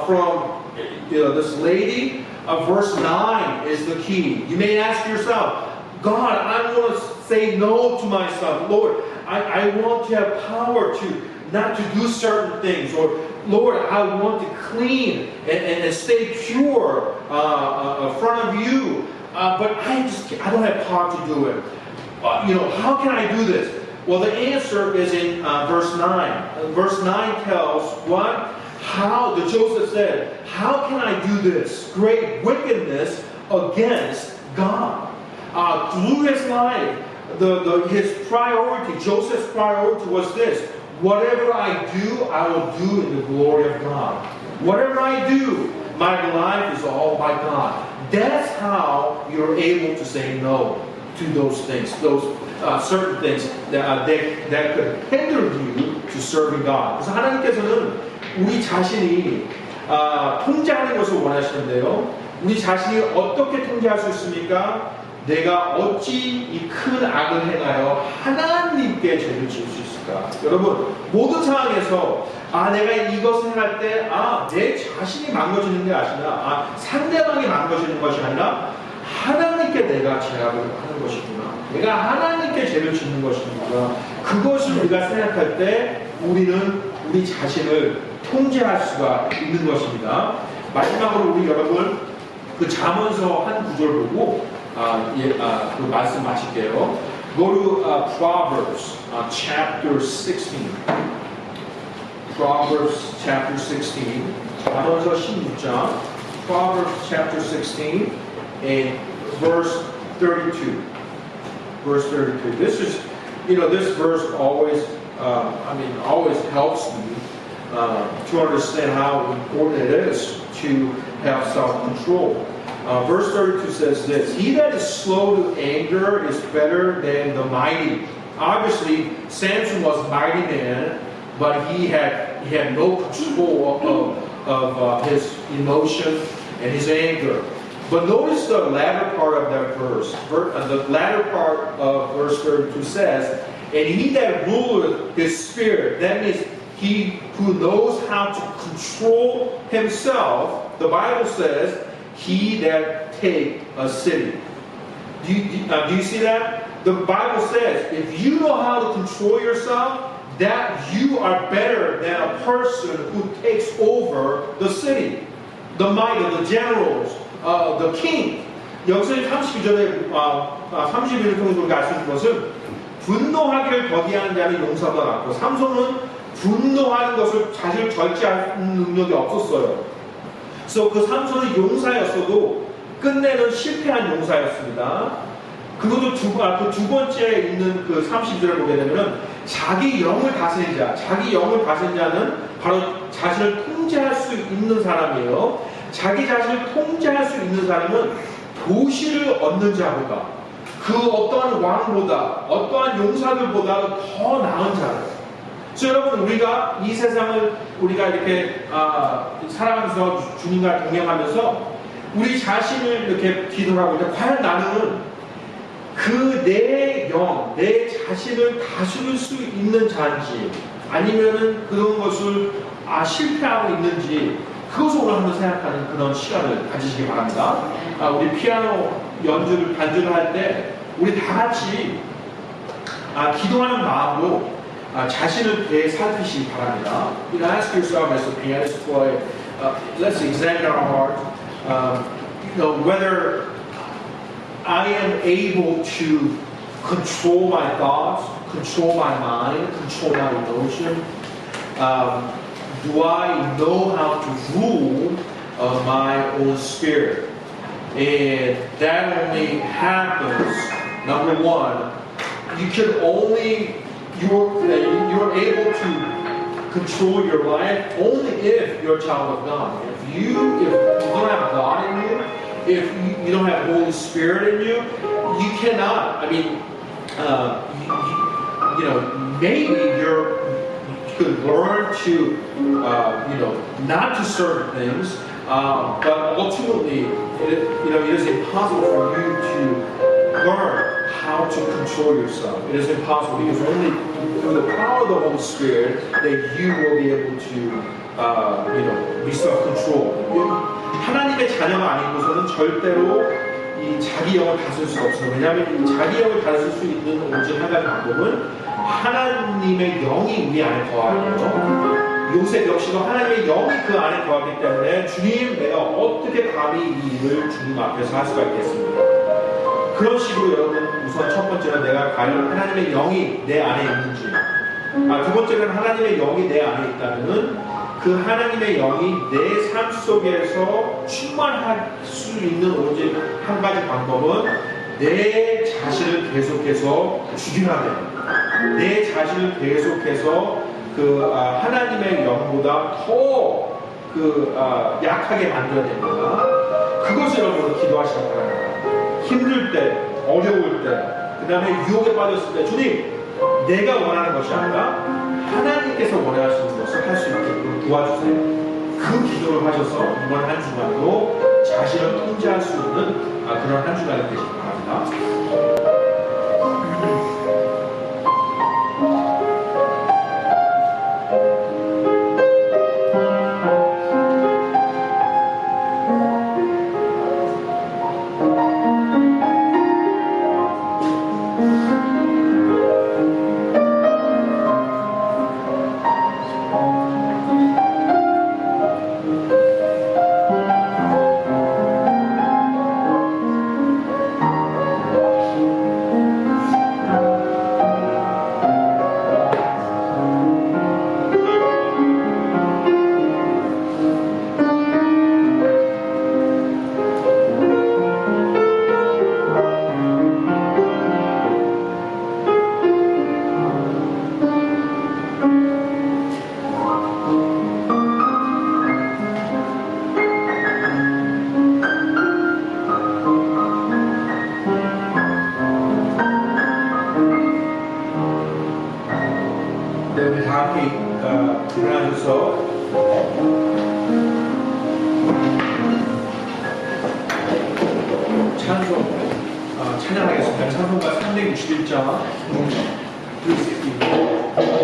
from this lady? Verse 9 is the key. You may ask yourself, God, I want to say no to myself. Lord, I want to have power to not to do certain things. Or, Lord, I want to clean and stay pure in front of you. But I don't have power to do it. How can I do this? Well, the answer is in verse 9. Verse 9 tells what? How, Joseph said, how can I do this great wickedness against God? Through his life, his priority, Joseph's priority was this: whatever I do, I will do in the glory of God. Whatever I do, my life is all by God. That's how you're able to say no to those things, those certain things that could hinder you to serving God. 그래서 하나님께서는 우리 자신이 통제하는 것을 원하시는데요. 우리 자신이 어떻게 통제할 수 있습니까? 내가 어찌 이 큰 악을 행하여 하나님께 죄를 지을 수 있을까? 여러분, 모든 상황에서 내가 이것을 행할 때 내 자신이 망가지는 게 아니라 상대방이 망가지는 것이 아니라 하나님께 내가 제약을 하는 것이구나. 내가 하나님께 죄를 짓는 것이구나. 그것을 우리가 생각할 때 우리는 우리 자신을 통제할 수가 있는 것입니다. 마지막으로 우리 여러분 그 잠언서 한 구절 보고 그 말씀 마칠게요. Go to Proverbs chapter 16. Proverbs chapter 16. 잠언서 16장. Proverbs chapter 16 and verse 32. Verse 32. This is, this verse always, always helps me to understand how important it is to have self-control. Verse 32 says this: He that is slow to anger is better than the mighty. Obviously, Samson was a mighty man, but he had no control of his emotion and his anger. But notice the latter part of that verse. The latter part of verse 32 says, and he that ruleth his spirit, that means he who knows how to control himself, the Bible says, he that take a city. Do you see that? The Bible says, if you know how to control yourself, that you are better than a person who takes over the city. The might of the generals, the king. 여기서 32절에 31절 통해서 우리가 알 수 있는 것은 분노하기를 더디하는 자는 용사보다 낫고, 삼손은 분노하는 것을 자신을 절제하는 능력이 없었어요. 그래서 그 삼손은 용사였어도 끝내는 실패한 용사였습니다. 그것도 두 번째 있는 그 30절을 보게 되면은 자기 영을 다스린 자는 바로 자신을 통제할 수 있는 사람이에요. 자기 자신을 통제할 수 있는 사람은 도시를 얻는 자보다, 그 어떠한 왕보다, 어떠한 용사들보다 더 나은 자예요. 그래서 여러분, 우리가 이 세상을 우리가 이렇게 살아가면서 주님과 동행하면서 우리 자신을 이렇게 기도하고 있는데, 과연 나는 그 내 영, 내 자신을 다스릴 수 있는 자인지, 아니면은 그런 것을 실패하고 있는지, 그것을 오늘 한번 생각하는 그런 시간을 가지시기 바랍니다. 우리 피아노 반주를 할 때 우리 다 같이 기도하는 마음으로 자신을 되살피시기 바랍니다. Ask yourself as the pianist play, let's examine our heart, whether I am able to control my thoughts, control my mind, control my emotion. Do I know how to rule my own spirit? And that only happens, number one, you're able to control your life only if you're a child of God. If you don't have God in you, if you don't have Holy Spirit in you, you cannot. Maybe you could learn to, not to serve things, but ultimately, it is impossible for you to learn how to control yourself. It is impossible, because only through the power of the Holy Spirit that you will be able to, be self-controlled. 하나님의 자녀가 아니고서는 절대로 이 자기 영을 다스릴 수가 없어요. 왜냐하면 이 자기 영을 다스릴 수 있는 오직 한 가지 방법은 하나님의 영이 우리 안에 거하거든요. 요셉 역시도 하나님의 영이 그 안에 거하기 때문에, 주님, 내가 어떻게 감히 이 일을 주님 앞에서 할 수가 있겠습니까? 그런 식으로 여러분, 우선 첫 번째는 내가 과연 하나님의 영이 내 안에 있는지, 두 번째는 하나님의 영이 내 안에 있다면은 그 하나님의 영이 내 삶 속에서 충만할 수 있는 오직 한 가지 방법은 내 자신을 계속해서 죽이라 됩니다. 내 자신을 계속해서 하나님의 영보다 더 약하게 만들어야 됩니다. 그것을 여러분 기도하시기 바랍니다. 힘들 때, 어려울 때, 그 다음에 유혹에 빠졌을 때, 주님, 내가 원하는 것이 아니라 하나님께서 원하시는 것을 할 수 있게끔 도와주세요. 그 기도를 하셔서 이번 한 주간도 자신을 통제할 수 있는 그런 한 주간이 되시기 바랍니다. 기도하면서 찬양하겠습니다. 찬송가 361장 260